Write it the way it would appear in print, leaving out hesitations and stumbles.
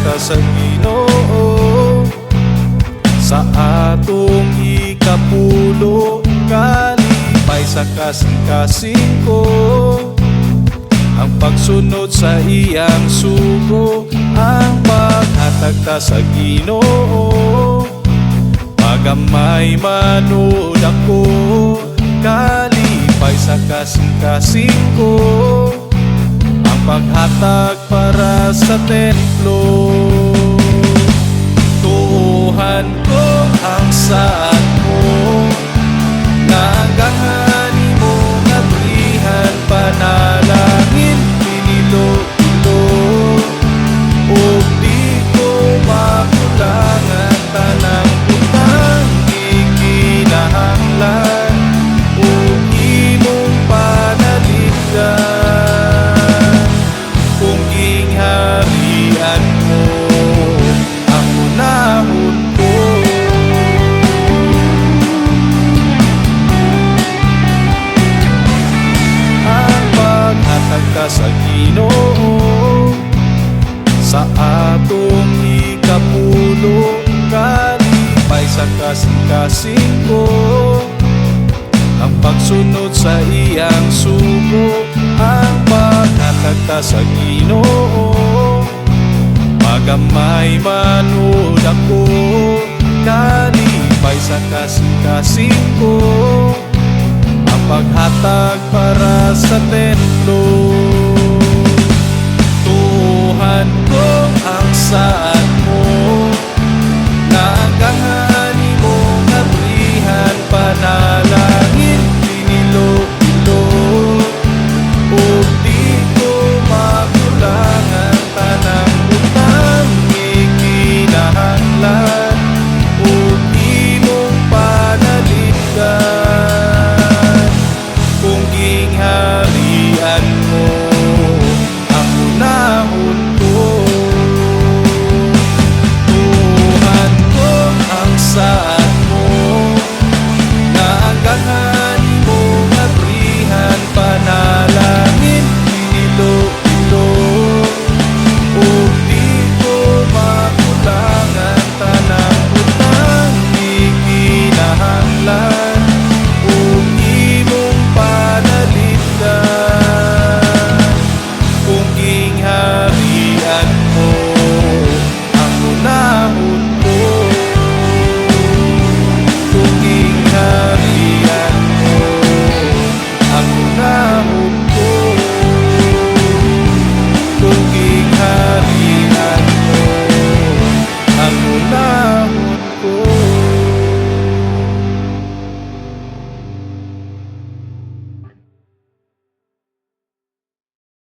ta sa Ginoo sa atong ikapulo. Kalipay sa kasing-kasing ko ang pagsunod sa iyang sugo, ang paghatag ta sa Ginoo magamay manood ako. Kalipay sa kasing-kasing ko ang paghatag para sa templo. Tuhan ko ang saan mo nagahani mo nga brihan panalangin pinilo-ilo o di ko makulangan tanang utang ikinahanglan o imong panaligan. Kung gingharian mo ang unahon ko, ang paghatag ka sa Ginoo sa atong ikapulo. Kalipay sa kasing-kasing ko ang pagsunod sa iyang sugo, ang paghatag ta sa Ginoo magamay manood ako. Kalipay sa kasing-kasing ko ang paghatag para sa templo.